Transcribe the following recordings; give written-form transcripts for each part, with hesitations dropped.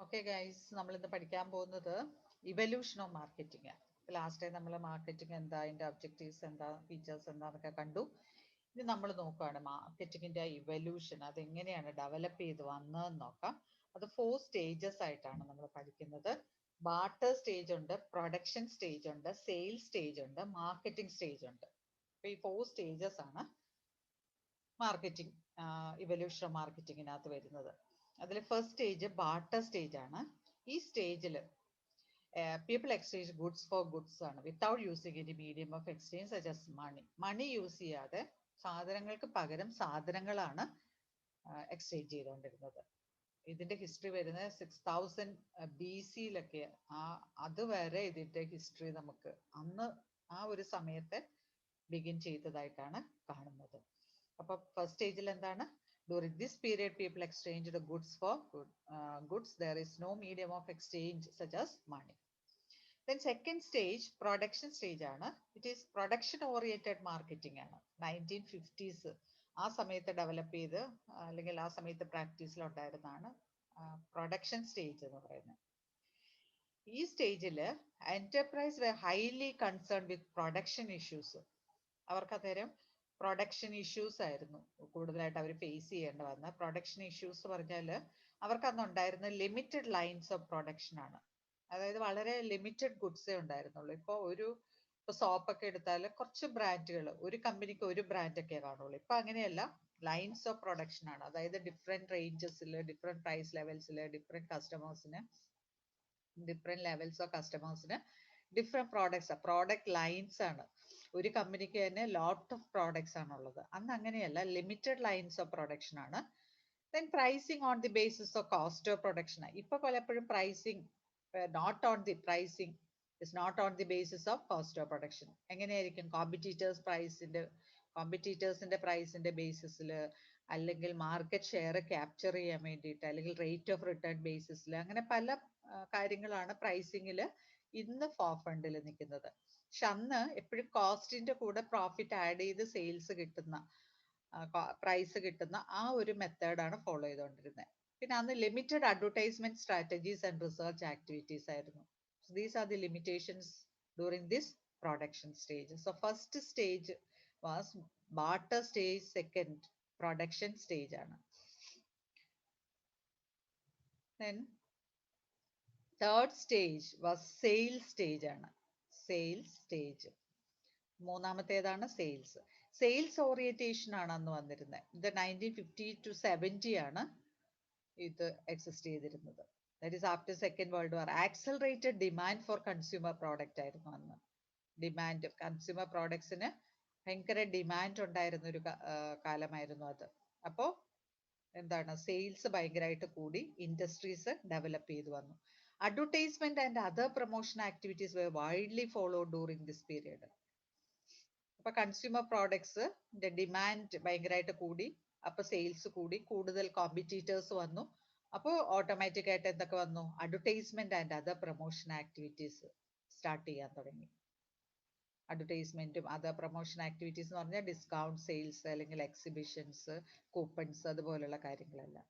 Okay guys, നമ്മൾ ഇന്ന് പഠിക്കാൻ പോകുന്നത് evolution of marketing. Last time നമ്മൾ മാർക്കറ്റിംഗ് എന്താ, അതിന്റെ ഒബ്ജക്റ്റീവ്സ് എന്താ, ഫീച്ചേഴ്സ് എന്താന്നൊക്കെ കണ്ടു. ഇനി നമ്മൾ നോക്കുകയാണ് മാർക്കറ്റിംഗിന്റെ ഇവല്യൂഷൻ, അത് എങ്ങനെയാണ് ഡെവലപ്പ് ചെയ്ത് വന്നതെന്ന് നോക്കാം. അത് 4 സ്റ്റേജസ് ആയിട്ടാണ് നമ്മൾ പഠിക്കുന്നത്. ബാർട്ടർ സ്റ്റേജ് ഉണ്ട്, പ്രൊഡക്ഷൻ സ്റ്റേജ് ഉണ്ട്, സെയിൽസ് സ്റ്റേജ് ഉണ്ട്, മാർക്കറ്റിംഗ് സ്റ്റേജ് ഉണ്ട്. അപ്പൊ ഈ 4 സ്റ്റേജസ് ആണ് മാർക്കറ്റിംഗ് ഇവല്യൂഷൻ ഓഫ് മാർക്കറ്റിംഗിനകത്ത് വരുന്നത്. അതിൽ ഫസ്റ്റ് സ്റ്റേജ് ബാർട്ടർ സ്റ്റേജ് ആണ്. ഈ സ്റ്റേജിൽ people exchange goods for goods ആണ്, without using any medium of exchange such as money. Money use ചെയ്യാതെ സാധനങ്ങൾക്ക് പകരം സാധനങ്ങളാണ് എക്സ്ചേഞ്ച് ചെയ്തുകൊണ്ടിരുന്നത്. ഇതിന്റെ ഹിസ്റ്ററി വരുന്നത് 6000 BC-യിലൊക്കെ. അതുവരെ ഇതിന്റെ ഹിസ്റ്ററി നമുക്ക് അന്ന് ആ ഒരു സമയത്തെ ബിഗിൻ ചെയ്തതായിട്ടാണ് കാണുന്നത്. അപ്പൊ ഫസ്റ്റ് സ്റ്റേജിൽ എന്താണ്? During this period, people exchanged the goods for goods. There is no medium of exchange such as money. Then second stage, production stage ആണ്. It is production oriented marketing ആണ്. 1950s ആ സമയത്ത് develop ചെയ്ത് അല്ലെങ്കിൽ ആ സമയത്ത് പ്രാക്ടീസിൽ ഉണ്ടായിരുന്നതാണ് പ്രൊഡക്ഷൻ സ്റ്റേജ് എന്ന് പറയുന്നത്. ഈ സ്റ്റേജിൽ enterprise were highly concerned with production issues. അവർക്ക് അന്നേരം പ്രൊഡക്ഷൻ ഇഷ്യൂസ് ആയിരുന്നു കൂടുതലായിട്ട് അവർ ഫേസ് ചെയ്യേണ്ടി വന്ന. പ്രൊഡക്ഷൻ ഇഷ്യൂസ് പറഞ്ഞാൽ അവർക്ക് അന്ന് ഉണ്ടായിരുന്ന ലിമിറ്റഡ് ലൈൻസ് ഓഫ് പ്രൊഡക്ഷൻ ആണ്. അതായത് വളരെ ലിമിറ്റഡ് ഗുഡ്സേ ഉണ്ടായിരുന്നുള്ളൂ. ഇപ്പൊ സോപ്പൊക്കെ എടുത്താൽ കുറച്ച് ബ്രാൻഡുകൾ, ഒരു കമ്പനിക്ക് ഒരു ബ്രാൻഡൊക്കെ കാണുള്ളൂ. ഇപ്പൊ അങ്ങനെയല്ല, ലൈൻസ് ഓഫ് പ്രൊഡക്ഷൻ ആണ്. അതായത് ഡിഫറെന്റ് റേഞ്ചസിൽ, ഡിഫറെന്റ് പ്രൈസ് ലെവൽസിൽ, ഡിഫറെന്റ് കസ്റ്റമേഴ്സിന്, ഡിഫറെന്റ് ലെവൽസ് ഓഫ് കസ്റ്റമേഴ്സിന് ഡിഫറെന്റ് പ്രോഡക്ട്സ്, പ്രോഡക്റ്റ് ലൈൻസ് ആണ്. ഒരു കമ്പനിക്ക് തന്നെ ലോട്ട് ഓഫ് പ്രോഡക്ട്സ് ആണുള്ളത്. അന്ന് അങ്ങനെയല്ല, ലിമിറ്റഡ് ലൈൻസ് ഓഫ് പ്രൊഡക്ഷൻ ആണ്. Then pricing on the basis of cost of production. ഇപ്പൊ പലപ്പോഴും pricing not on the pricing is not on the basis of cost of production. എങ്ങനെയായിരിക്കും? കോമ്പറ്റീറ്റേഴ്സിന്റെ പ്രൈസിന്റെ ബേസിസിൽ, അല്ലെങ്കിൽ മാർക്കറ്റ് ഷെയർ ക്യാപ്ചർ ചെയ്യാൻ വേണ്ടിയിട്ട്, അല്ലെങ്കിൽ റേറ്റ് ഓഫ് റിട്ടേൺ ബേസിസിൽ, അങ്ങനെ പല കാര്യങ്ങളാണ് പ്രൈസിങ്ങിൽ ഇന്ന് ഫോർ ഫ്രണ്ടിൽ നിൽക്കുന്നത്. പക്ഷെ അന്ന് എപ്പോഴും കോസ്റ്റിന്റെ കൂടെ പ്രോഫിറ്റ് ആഡ് ചെയ്ത് സെയിൽസ് കിട്ടുന്ന, പ്രൈസ് കിട്ടുന്ന ആ ഒരു മെത്തേഡാണ് ഫോളോ ചെയ്തുകൊണ്ടിരുന്നത്. പിന്നെ അന്ന് limited advertisement strategies and research activities ആയിരുന്നു. These are the limitations during this production stage. So first stage was barter stage, second production stage ആണ്. Then third stage was sales stage ആണ്. Sales stage. മൂന്നാമത്തേതാണ് sales. Sales orientation ആണ് അന്ന് വന്നിരുന്നത്. ഇത് 1950 to 70 ആണ് ഇത് എക്സിസ്റ്റ് ചെയ്തിരുന്നത്. That is after second world war. Accelerated demand for consumer product ആയിരുന്നു അന്ന്. ഡിമാൻഡ്, കൺസ്യൂമർ പ്രോഡക്ട്സിന് ഭയങ്കര ഡിമാൻഡ് ഉണ്ടായിരുന്ന ഒരു കാലമായിരുന്നു അത്. അപ്പോ എന്താണ്, സെയിൽസ് ഭയങ്കരമായിട്ട് കൂടി, ഇൻഡസ്ട്രീസ് ഡെവലപ്പ് ചെയ്തു വന്നു. Advertisement and other promotion activities were widely followed during this period. അപ്പൊ കൺസ്യൂമർ പ്രോഡക്ട്സ് ഡിമാൻഡ് ഭയങ്കരമായിട്ട് കൂടി, അപ്പൊ സെയിൽസ് കൂടി, കൂടുതൽ കോമ്പറ്റീറ്റേഴ്സ് വന്നു. അപ്പോൾ ഓട്ടോമാറ്റിക് ആയിട്ട് എന്തൊക്കെ വന്നു? Advertisement and other promotion activities start ചെയ്യാൻ തുടങ്ങി. അഡ്വർടൈസ്മെന്റും അതർ പ്രൊമോഷൻ ആക്ടിവിറ്റീസ് എന്ന് പറഞ്ഞാൽ ഡിസ്കൗണ്ട് സെയിൽസ്, അല്ലെങ്കിൽ എക്സിബിഷൻസ്, കൂപ്പൺസ്, അതുപോലുള്ള കാര്യങ്ങളെല്ലാം.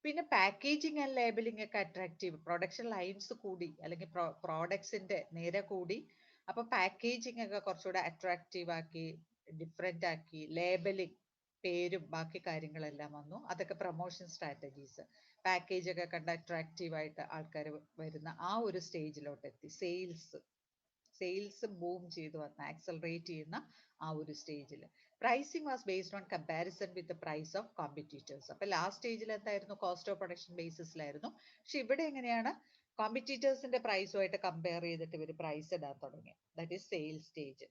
പിന്നെ പാക്കേജിങ് ആൻഡ് ലേബലിംഗ് ഒക്കെ അട്രാക്റ്റീവ്. പ്രൊഡക്ഷൻ ലൈൻസ് കൂടി, അല്ലെങ്കിൽ പ്രോഡക്ട്സിന്റെ നിര കൂടി. അപ്പൊ പാക്കേജിങ് ഒക്കെ കുറച്ചുകൂടെ അട്രാക്റ്റീവ് ആക്കി, ഡിഫറെന്റ് ആക്കി. ലേബലിംഗ്, പേരും ബാക്കി കാര്യങ്ങളെല്ലാം വന്നു. അതൊക്കെ പ്രൊമോഷൻ സ്ട്രാറ്റജീസ്. പാക്കേജ് ഒക്കെ കണ്ട് അട്രാക്റ്റീവ് ആയിട്ട് ആൾക്കാർ വരുന്ന ആ ഒരു സ്റ്റേജിലോട്ട് എത്തി. സെയിൽസ് ബൂം ചെയ്ത് വന്ന, ആക്സലറേറ്റ് ചെയ്യുന്ന ആ ഒരു സ്റ്റേജിൽ. Pricing was based on comparison with the price of competitors. അപ്പൊ ലാസ്റ്റ് സ്റ്റേജിൽ എന്തായിരുന്നു? കോസ്റ്റ് ഓഫ് പ്രൊഡക്ഷൻ ബേസിസിലായിരുന്നു. പക്ഷെ ഇവിടെ എങ്ങനെയാണ്? കോമ്പറ്റീറ്റേഴ്സിന്റെ പ്രൈസുമായിട്ട് കമ്പയർ ചെയ്തിട്ട് ഇവർ പ്രൈസ് ഇടാൻ തുടങ്ങി. That is sales stage.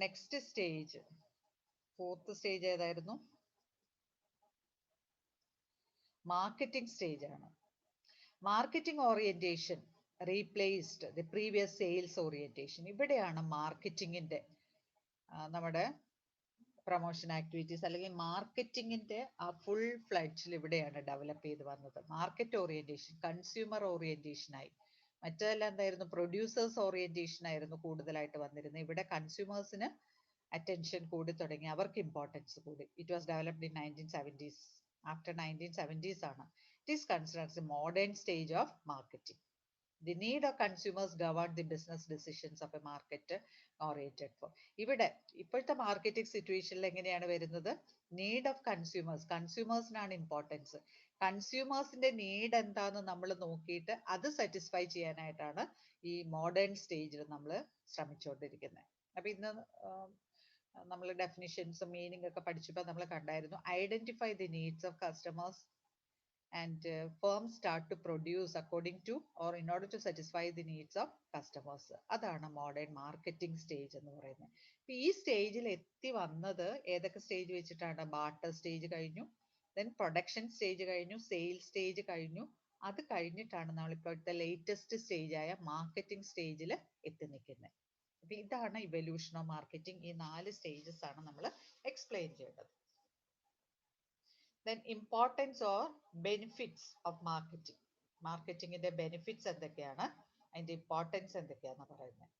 Next stage, fourth stage ഏതായിരുന്നു? മാർക്കറ്റിംഗ് സ്റ്റേജ് ആണ്. Marketing orientation replaced the previous sales orientation. ഇവിടെയാണ് മാർക്കറ്റിംഗിന്റെ നമ്മുടെ പ്രൊമോഷൻ ആക്ടിവിറ്റീസ്, അല്ലെങ്കിൽ മാർക്കറ്റിംഗിന്റെ ആ ഫുൾ ഫ്ലഡ്ജിൽ ഇവിടെയാണ് ഡെവലപ്പ് ചെയ്ത് വന്നത്. മാർക്കറ്റ് ഓറിയന്റേഷൻ, കൺസ്യൂമർ ഓറിയന്റേഷൻ ആയി. മറ്റേതെല്ലാം എന്തായിരുന്നു? പ്രൊഡ്യൂസേഴ്സ് ഓറിയന്റേഷൻ ആയിരുന്നു കൂടുതലായിട്ട് വന്നിരുന്നത്. ഇവിടെ കൺസ്യൂമേഴ്സിന് അറ്റൻഷൻ കൂടി തുടങ്ങി, അവർക്ക് ഇമ്പോർട്ടൻസ് കൂടി. It was developed in 1970s after 1970s ആണ്. It is considered as a modern stage of marketing. The need of consumers govern the business decisions of a market oriented for. ഇവിടെ ഇപ്പോഴത്തെ marketing സിറ്റുവേഷനിൽ എങ്ങനെയാണ് വരുന്നത്? Need of consumers, കൺസ്യൂമേഴ്സിനാണ് importance. കൺസ്യൂമേഴ്സിന്റെ need എന്താന്ന് നമ്മൾ നോക്കിയിട്ട് അത് സാറ്റിസ്ഫൈ ചെയ്യാനായിട്ടാണ് ഈ മോഡേൺ സ്റ്റേജിൽ നമ്മൾ ശ്രമിച്ചുകൊണ്ടിരിക്കുന്നത്. അപ്പൊ ഇന്ന് നമ്മൾ ഡെഫിനിഷൻസും മീനിങ് ഒക്കെ പഠിച്ചപ്പോൾ നമ്മൾ കണ്ടായിരുന്നു, identify the needs of customers and firms start to produce according to or in order to satisfy the needs of customers. അതാണ് മോഡേൺ മാർക്കറ്റിംഗ് സ്റ്റേജ് എന്ന് പറയുന്നത്. അപ്പൊ ഈ സ്റ്റേജിൽ എത്തി വന്നത് ഏതൊക്കെ സ്റ്റേജ് വെച്ചിട്ടാണ്? ബാർട്ടർ സ്റ്റേജ് കഴിഞ്ഞു, ദെൻ പ്രൊഡക്ഷൻ സ്റ്റേജ് കഴിഞ്ഞു, സെയിൽ സ്റ്റേജ് കഴിഞ്ഞു. അത് കഴിഞ്ഞിട്ടാണ് നമ്മൾ ഇപ്പോഴത്തെ ലേറ്റസ്റ്റ് സ്റ്റേജ് ആയ മാർക്കറ്റിംഗ് സ്റ്റേജിൽ എത്തി നിൽക്കുന്നത്. അപ്പൊ ഇതാണ് ഇവല്യൂഷൻ ഓഫ് മാർക്കറ്റിംഗ്. ഈ 4 സ്റ്റേജസ് ആണ് നമ്മൾ എക്സ്പ്ലെയിൻ ചെയ്യേണ്ടത്. Then importance or benefits of marketing. മാർക്കറ്റിംഗിന്റെ ബെനിഫിറ്റ്സ് എന്തൊക്കെയാണ്, അതിന്റെ ഇമ്പോർട്ടൻസ് എന്തൊക്കെയാണെന്ന് പറയുന്നത്.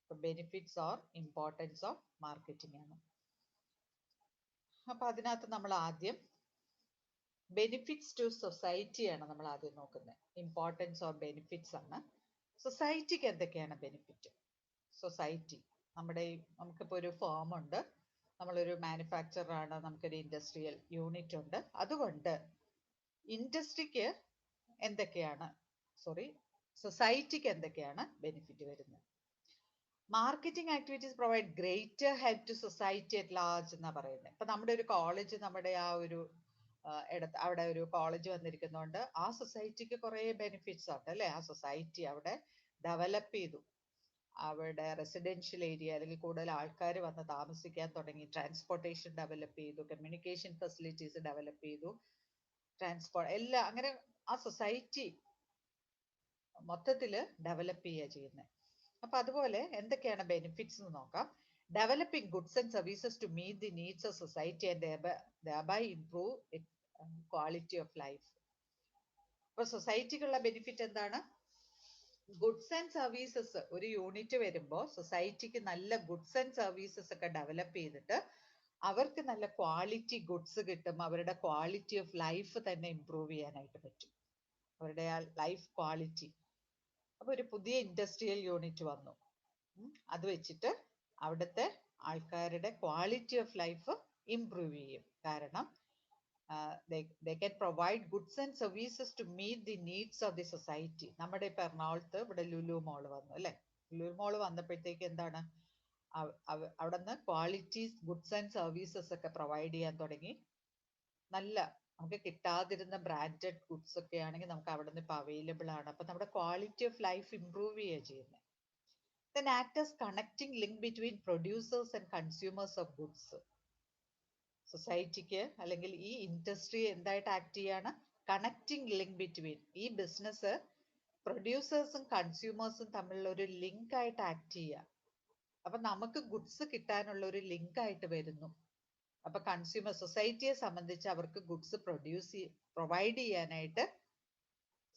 അപ്പൊ benefits or importance of marketing ആണ്. അപ്പൊ അതിനകത്ത് നമ്മൾ ആദ്യം ബെനിഫിറ്റ്സ് ടു സൊസൈറ്റി ആണ് നമ്മൾ ആദ്യം നോക്കുന്നത്. ഇമ്പോർട്ടൻസ് ഓർ ബെനിഫിറ്റ്സ് ആണ്. സൊസൈറ്റിക്ക് എന്തൊക്കെയാണ് ബെനിഫിറ്റ്? സൊസൈറ്റി നമുക്കിപ്പോ ഒരു ഫേം ഉണ്ട്, നമ്മളൊരു മാനുഫാക്ചറർ ആണ്, നമുക്കൊരു ഇൻഡസ്ട്രിയൽ യൂണിറ്റ് ഉണ്ട്. അതുകൊണ്ട് ഇൻഡസ്ട്രിക്ക് എന്തൊക്കെയാണ്, സൊസൈറ്റിക്ക് എന്തൊക്കെയാണ് ബെനിഫിറ്റ് വരുന്നത്? Marketing activities provide greater help to society at large എന്നാ പറയുന്നത്. ഇപ്പൊ നമ്മുടെ ഒരു കോളേജ്, നമ്മുടെ ആ ഒരു അവിടെ ഒരു കോളേജ് വന്നിരിക്കുന്നതുകൊണ്ട് ആ സൊസൈറ്റിക്ക് കുറെ ബെനിഫിറ്റ്സ് ഉണ്ട് അല്ലെ. ആ സൊസൈറ്റി അവിടെ ഡെവലപ്പ് ചെയ്തു, അവിടെ റെസിഡൻഷ്യൽ ഏരിയ അല്ലെങ്കിൽ കൂടുതൽ ആൾക്കാർ വന്ന് താമസിക്കാൻ തുടങ്ങി, ട്രാൻസ്പോർട്ടേഷൻ ഡെവലപ്പ് ചെയ്തു, കമ്മ്യൂണിക്കേഷൻ ഫെസിലിറ്റീസ് ഡെവലപ്പ് ചെയ്തു, ട്രാൻസ്പോർട്ട് എല്ലാം അങ്ങനെ ആ സൊസൈറ്റി മൊത്തത്തിൽ ഡെവലപ്പ് ചെയ്യുക ചെയ്യുന്നത്. അപ്പൊ അതുപോലെ എന്തൊക്കെയാണ് ബെനിഫിറ്റ്സ് എന്ന് നോക്കാം. Developing goods and services to meet the needs of society and thereby improve quality of life. അപ്പൊ സൊസൈറ്റിക്കുള്ള ബെനിഫിറ്റ് എന്താണ്? Goods and services. ഒരു യൂണിറ്റ് വരുമ്പോൾ സൊസൈറ്റിക്ക് നല്ല ഗുഡ്സ് ആൻഡ് സർവീസസ് ഒക്കെ ഡെവലപ്പ് ചെയ്തിട്ട് അവർക്ക് നല്ല ക്വാളിറ്റി ഗുഡ്സ് കിട്ടും, അവരുടെ ക്വാളിറ്റി ഓഫ് ലൈഫ് തന്നെ ഇംപ്രൂവ് ചെയ്യാനായിട്ട് പറ്റും, അവരുടെ ആ ലൈഫ് ക്വാളിറ്റി. അപ്പൊ ഒരു പുതിയ ഇൻഡസ്ട്രിയൽ യൂണിറ്റ് വന്നു, അത് വെച്ചിട്ട് അവിടുത്തെ ആൾക്കാരുടെ ക്വാളിറ്റി ഓഫ് ലൈഫ് ഇംപ്രൂവ് ചെയ്യും. കാരണം they can provide goods and services to meet the needs of the society. നമ്മുടെ ഇപ്പൊ എറണാകുളത്ത് ഇവിടെ ലുലു മോൾ വന്നു അല്ലെ. ലുലു മോൾ വന്നപ്പോഴത്തേക്ക് എന്താണ്, അവിടെ നിന്ന് ക്വാളിറ്റി ഗുഡ്സ് ആൻഡ് സർവീസസ് ഒക്കെ പ്രൊവൈഡ് ചെയ്യാൻ തുടങ്ങി. നല്ല നമുക്ക് കിട്ടാതിരുന്ന ബ്രാൻഡഡ് ഗുഡ്സ് ഒക്കെ ആണെങ്കിൽ നമുക്ക് അവിടെ നിന്ന് ഇപ്പൊ അവൈലബിൾ ആണ്. അപ്പൊ നമ്മുടെ ക്വാളിറ്റി ഓഫ് ലൈഫ് ഇംപ്രൂവ് ചെയ്യുക ചെയ്യുന്നത്. Then act as connecting link between producers and consumers of goods. സൊസൈറ്റിക്ക് അല്ലെങ്കിൽ ഈ ഇൻഡസ്ട്രി എന്തായിട്ട് ആക്ട് ചെയ്യാണ്? Connecting link between. ഈ ബിസിനസ് പ്രൊഡ്യൂസേഴ്സും കൺസ്യൂമേഴ്സും തമ്മിലുള്ള ഒരു ലിങ്ക് ആയിട്ട് ആക്ട് ചെയ്യുക. അപ്പൊ നമുക്ക് ഗുഡ്സ് കിട്ടാനുള്ള ഒരു ലിങ്ക് ആയിട്ട് വരുന്നു. അപ്പൊ കൺസ്യൂമർ സൊസൈറ്റിയെ സംബന്ധിച്ച് അവർക്ക് ഗുഡ്സ് പ്രൊവൈഡ് ചെയ്യാനായിട്ട്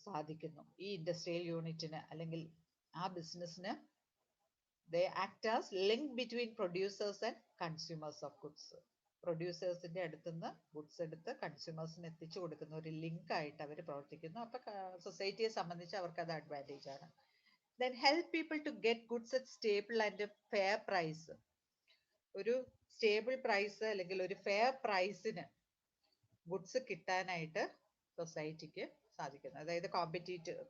സാധിക്കുന്നു. ഈ ഇൻഡസ്ട്രിയൽ യൂണിറ്റിന് അല്ലെങ്കിൽ ആ ബിസിനസ്സിന് they act as link between producers and consumers of goods. പ്രൊഡ്യൂസേഴ്സിന്റെ അടുത്തുനിന്ന് ഗുഡ്സ് എടുത്ത് കൺസ്യൂമേഴ്സിന് എത്തിച്ചു കൊടുക്കുന്ന ഒരു ലിങ്ക് ആയിട്ട് അവർ പ്രവർത്തിക്കുന്നു. അപ്പൊ സൊസൈറ്റിയെ സംബന്ധിച്ച് അവർക്ക് അത് അഡ്വാൻറ്റേജ് ആണ്. Then help people to get goods at stable and fair price. ഒരു സ്റ്റേബിൾ പ്രൈസ് അല്ലെങ്കിൽ ഒരു ഫെയർ പ്രൈസിന് ഗുഡ്സ് കിട്ടാനായിട്ട് സൊസൈറ്റിക്ക് സാധിക്കുന്നത്. അതായത്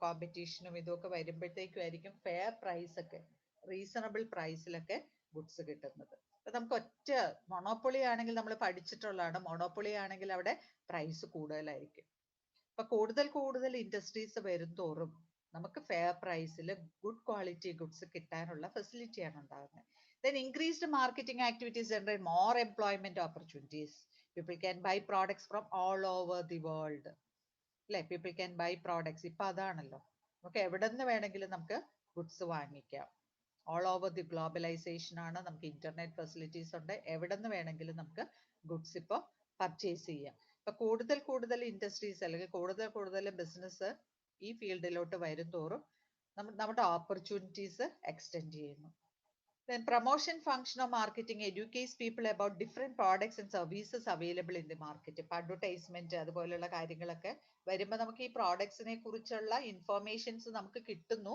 കോമ്പറ്റീഷനും ഇതൊക്കെ വരുമ്പോഴത്തേക്കും ആയിരിക്കും ഫെയർ പ്രൈസ് ഒക്കെ, റീസണബിൾ പ്രൈസിലൊക്കെ ഗുഡ്സ് കിട്ടുന്നത്. അപ്പൊ നമുക്ക് ഒറ്റ മൊണോപ്പൊളി ആണെങ്കിൽ നമ്മൾ പഠിച്ചിട്ടുള്ളതാണ്, മൊണോപ്പൊളി ആണെങ്കിൽ അവിടെ പ്രൈസ് കൂടുതലായിരിക്കും. അപ്പൊ കൂടുതൽ ഇൻഡസ്ട്രീസ് വരും തോറും നമുക്ക് ഫെയർ പ്രൈസിൽ ഗുഡ് ക്വാളിറ്റി ഗുഡ്സ് കിട്ടാനുള്ള ഫെസിലിറ്റിയാണ് ഉണ്ടാകുന്നത്. Then increased marketing activities generate more employment opportunities. People can buy products from all over the world. അല്ലെ, people can buy products. ഇപ്പൊ അതാണല്ലോ, നമുക്ക് എവിടെ നിന്ന് വേണമെങ്കിലും നമുക്ക് ഗുഡ്സ് വാങ്ങിക്കാം. ഓൾ ഓവർ ദി ഗ്ലോബലൈസേഷൻ ആണ്, നമുക്ക് ഇന്റർനെറ്റ് ഫെസിലിറ്റീസ് ഉണ്ട്, എവിടെ നിന്ന് വേണമെങ്കിലും നമുക്ക് ഗുഡ്സ് ഇപ്പോൾ പർച്ചേസ് ചെയ്യാം. ഇപ്പൊ കൂടുതൽ ഇൻഡസ്ട്രീസ് അല്ലെങ്കിൽ കൂടുതൽ ബിസിനസ് ഈ ഫീൽഡിലോട്ട് വരും തോറും നമ്മുടെ ഓപ്പർച്യൂണിറ്റീസ് എക്സ്റ്റെൻഡ് ചെയ്യുന്നു. Then promotion function of marketing educates people about different products and services available in the market. ഇപ്പൊ അഡ്വർടൈസ്മെന്റ് അതുപോലുള്ള കാര്യങ്ങളൊക്കെ വരുമ്പോൾ നമുക്ക് ഈ പ്രോഡക്ട്സിനെ കുറിച്ചുള്ള ഇൻഫർമേഷൻസ് നമുക്ക് കിട്ടുന്നു.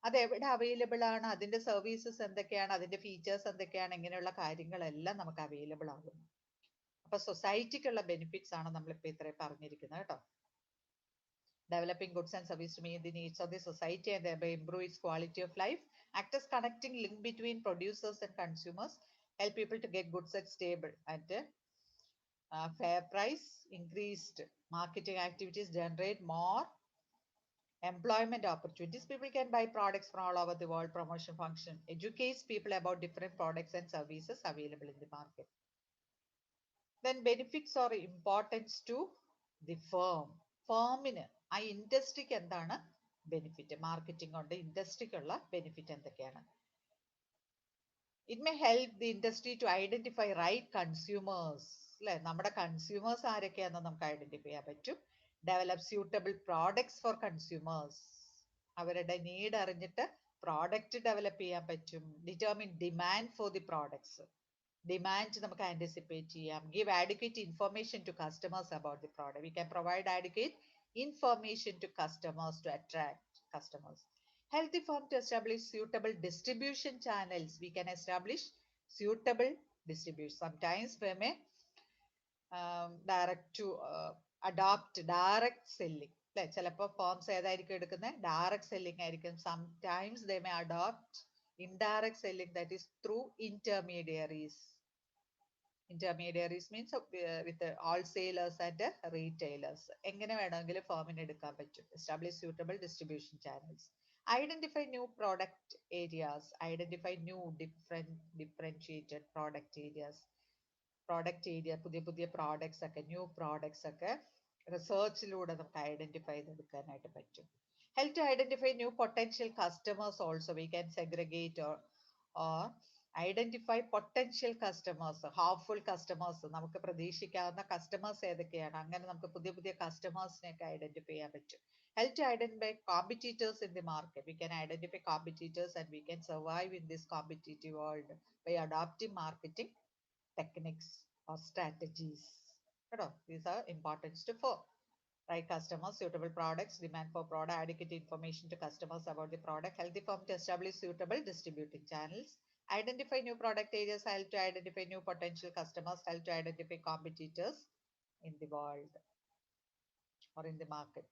അത് എവിടെ അവൈലബിൾ ആണ്, അതിന്റെ സർവീസസ് എന്തൊക്കെയാണ്, അതിന്റെ ഫീച്ചേഴ്സ് എന്തൊക്കെയാണ്, ഇങ്ങനെയുള്ള കാര്യങ്ങളെല്ലാം നമുക്ക് അവൈലബിൾ ആകുന്നു. അപ്പൊ സൊസൈറ്റിക്കുള്ള ബെനിഫിറ്റ്സ് ആണ് നമ്മളിപ്പോ ഇത്രയും പറഞ്ഞിരിക്കുന്നത് കേട്ടോ. Developing goods and services to meet the needs of the society and thereby improve its quality of life. Act as connecting link between producers and consumers. Help people to get goods at stable at fair price. Increased marketing activities generate more employment opportunities. People can buy products from all over the world. Promotion function educates people about different products and services available in the market. Then benefits or importance to the firm. ഫേമിന് ആ ഇൻഡസ്ട്രിക്ക് എന്താണ് benefit, marketing കൊണ്ട് ഇൻഡസ്ട്രിക്കുള്ള benefit എന്തൊക്കെയാണ്? It may help the industry to identify right consumers, അല്ലെ, നമ്മുടെ consumers ആരൊക്കെയാണെന്ന് നമുക്ക് identify ചെയ്യാൻ പറ്റും. Develop suitable products for consumers, അവരുടെ നീഡ് അറിഞ്ഞിട്ട് പ്രോഡക്റ്റ് ഡെവലപ്പ് ചെയ്യാൻ പറ്റും. Determine demand for the products, demand നമുക്ക് ആന്റിസിപ്പേറ്റ് ചെയ്യാം. Give adequate information to customers about the product. We can provide adequate information to customers to attract customers. Help the firm to establish suitable distribution channels. We can establish suitable distribution. Sometimes we may direct to adopt direct selling. ചിലപ്പോൾ firms ഏതായിരിക്കും എടുക്കുന്നത്, direct selling ആയിരിക്കും. Sometimes they may adopt indirect selling, that is through intermediaries. Intermediaries means with the wholesalers and retailers. എങ്ങനെ വേണമെങ്കിലും ഫേമിന് എടുക്കാൻ പറ്റും. Establish suitable distribution channels. Identify new product areas. Identify new differentiated product areas. Product area, പുതിയ products ഒക്കെ, new products ഒക്കെ റിസർച്ചിലൂടെ നമുക്ക് identify ചെയ്തെടുക്കാനായിട്ട് പറ്റും. Help to identify new potential customers also. We can segregate or identify potential customers, harmful customers, നമുക്ക് പ്രതീക്ഷിക്കാവുന്ന customers ഏതൊക്കെയാണ്, അങ്ങനെ നമുക്ക് പുതിയ കസ്റ്റമേഴ്സിനെയൊക്കെ ഐഡന്റിഫൈ ചെയ്യാൻ പറ്റും. Help to identify competitors in the market. We can identify competitors and we can survive in this competitive world by adopting marketing techniques or strategies. These are important to firm. Right customers, suitable products, demand for product, adequate information to customers about the product. Help the firm to establish suitable distributing channels. Identify new product areas. Help to identify new potential customers. Help to identify competitors in the world or in the market.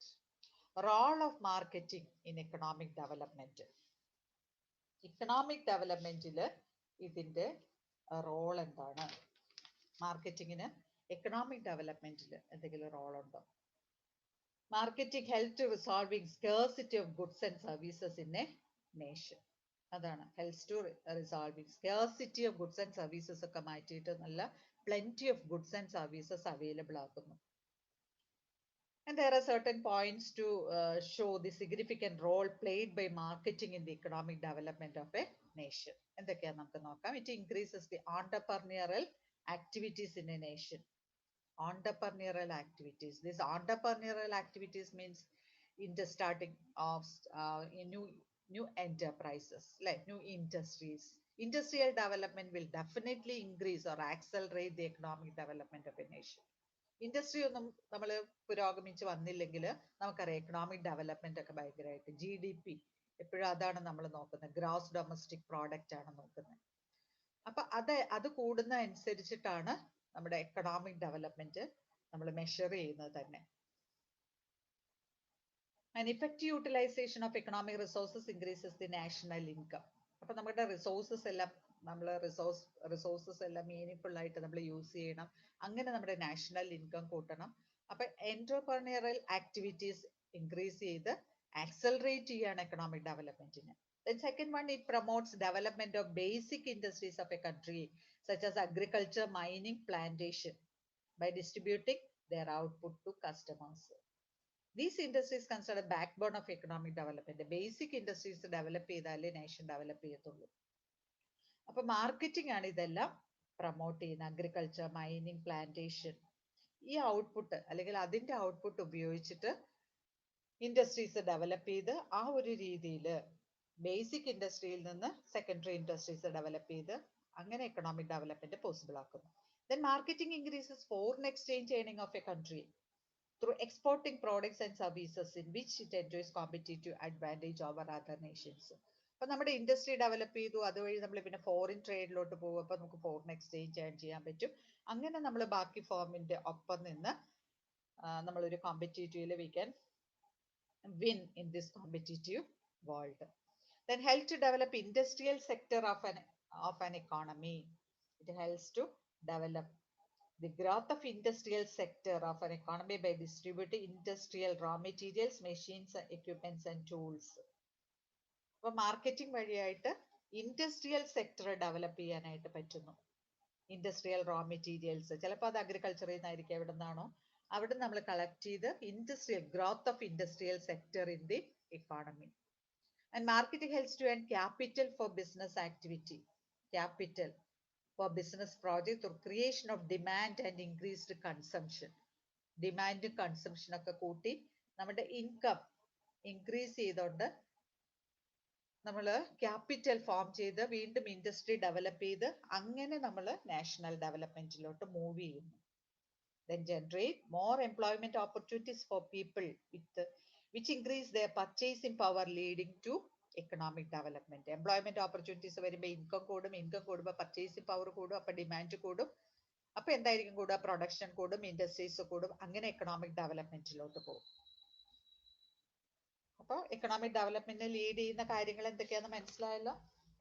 Role of marketing in economic development. Economic development ഇതിന്റെ role എന്താണ്? മാർക്കറ്റിങ്ങിന് economic ഡെവലപ്മെന്റിൽ എന്തെങ്കിലും role ഉണ്ടോ? Marketing helps to resolving scarcity of goods and services in a nation. അതാണ് helps to resolving scarcity of goods and services ഒക്കെ മാറ്റിയിട്ട് നല്ല plenty of goods and services available ആക്കുന്നു. And there are certain points to show the significant role played by marketing in the economic development of a nation. എന്തൊക്കെയാ നമുക്ക് നോക്കാം. It increases the entrepreneurial activities in a nation. Entrepreneurial activities. These entrepreneurial activities means in the starting of new enterprises, like new industries. Industrial development will definitely increase or accelerate the economic development of a nation. Industry ഒന്നും നമ്മൾ പുരോഗമിച്ച് വന്നില്ലെങ്കിൽ നമുക്കറിയാം economic development ഒക്കെ ഭയങ്കരമായിട്ട് GDP എപ്പോഴും അതാണ് നമ്മൾ നോക്കുന്നത്, ഗ്രോസ് ഡൊമസ്റ്റിക് പ്രോഡക്റ്റ് ആണ് നോക്കുന്നത്. അപ്പൊ അത് കൂടുന്ന അനുസരിച്ചിട്ടാണ് നമ്മുടെ എക്കണോമിക് ഡെവലപ്മെന്റ് നമ്മൾ മെഷർ ചെയ്യുന്നത് തന്നെ. An effective utilization of economic resources increases the national income. അപ്പൊ നമ്മുടെ റിസോഴ്സസ് എല്ലാം റിസോഴ്സസ് എല്ലാം മീനിങ് ആയിട്ട് നമ്മൾ യൂസ് ചെയ്യണം. അങ്ങനെ നമ്മുടെ നാഷണൽ ഇൻകം കൂട്ടണം. അപ്പൊ എന്റർപ്രണറിയൽ ആക്ടിവിറ്റീസ് ഇൻക്രീസ് ചെയ്ത് ആക്സലറേറ്റ് ചെയ്യാണ് economic ഡെവലപ്മെന്റിന്. Then second one, it promotes development of basic industries of a country such as agriculture, mining, plantation by distributing their output to customers. These industries consider backbone of economic development. The basic industries develop ചെയ്താലേ nation develop ചെയ്യത്തുള്ളൂ. അപ്പൊ marketing ആണ് ഇതെല്ലാം promote ചെയ്യുന്നത്. Agriculture, mining, plantation, ഈ output അല്ലെങ്കിൽ അതിന്റെ output ഉപയോഗിച്ചിട്ട് ഇൻഡസ്ട്രീസ് ഡെവലപ്പ് ചെയ്ത് ആ ഒരു രീതിയിൽ ബേസിക് ഇൻഡസ്ട്രിയിൽ നിന്ന് സെക്കൻഡറി ഇൻഡസ്ട്രീസ് ഡെവലപ്പ് ചെയ്ത് അങ്ങനെ എക്കണോമിക് ഡെവലപ്മെന്റ് പോസിബിൾ ആക്കുന്നു. Then marketing increases foreign exchange earning of a country through exporting products and services in which it enjoys competitive advantage over other nations. അപ്പൊ നമ്മുടെ ഇൻഡസ്ട്രി ഡെവലപ്പ് ചെയ്തു, അതുവഴി നമ്മൾ പിന്നെ foreign ട്രേഡിലോട്ട് പോകും, അപ്പൊ നമുക്ക് ഫോറിൻ എക്സ്ചേഞ്ച് ഏൺ ചെയ്യാൻ പറ്റും. അങ്ങനെ നമ്മൾ ബാക്കി ഫോമിന്റെ ഒപ്പം നിന്ന് നമ്മളൊരു കോമ്പറ്റീറ്റീവില് we can win in this competitive world. Then help to develop industrial sector of an economy. It helps to develop the growth of industrial sector of an economy by distributing industrial raw materials, machines, equipments and tools. അപ്പോൾ marketing വഴിയായിട്ട് industrial sector develop ചെയ്യാനായിട്ട് പറ്റുന്നു. Industrial raw materials ചിലപ്പോൾ അത് അഗ്രികൾച്ചറിൽ നിന്നായിരിക്കും, എവിടെ നിന്നാണോ അവിടെ നമ്മൾ കളക്ട് ചെയ്ത് industrial growth of industrial sector in the economy. And marketing helps to earn capital for business activity, capital for business project through creation of demand and increased consumption. Demand consumption ഒക്കെ കൂട്ടി നമ്മുടെ income increase ചെയ്തുകൊണ്ട് നമ്മൾ capital form ചെയ്ത് വീണ്ടും industry develop ചെയ്ത് അങ്ങനെ നമ്മൾ നാഷണൽ ഡെവലപ്മെന്റിലോട്ട് മൂവ് ചെയ്യുന്നു. Then generate more employment opportunities for people which increase their purchasing power leading to economic development. Employment opportunities വരുമ്പോൾ ഇൻകം കൂടുമ്പോൾ പർച്ചേസിംഗ് പവർ കൂടും, അപ്പൊ ഡിമാൻഡ് കൂടും, അപ്പൊ എന്തായിരിക്കും കൂടുക, പ്രൊഡക്ഷൻ കൂടും, ഇൻഡസ്ട്രീസ് കൂടും, അങ്ങനെ എക്കണോമിക് ഡെവലപ്മെന്റിലോട്ട് പോകും. അപ്പോൾ എക്കണോമിക് ഡെവലപ്മെന്റിനെ ലീഡ് ചെയ്യുന്ന കാര്യങ്ങൾ എന്തൊക്കെയാണെന്ന് മനസ്സിലായല്ലോ.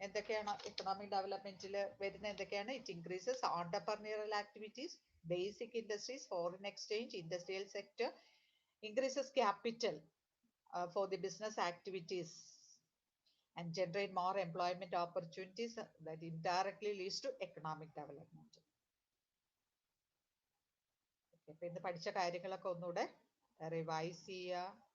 എന്തൊക്കെയാണ് എക്കണോമിക് ഡെവലപ്മെന്റിൽ വരുന്ന എന്തൊക്കെയാണ്? It increases entrepreneurial activities, basic industries, foreign exchange, industrial sector, increases capital for the business activities and generate more employment opportunities that indirectly leads to economic development. Okay, ഇന്ന് പഠിച്ച കാര്യങ്ങളൊക്കെ ഒന്നുകൂടെ റിവൈസ് ചെയ്യുക.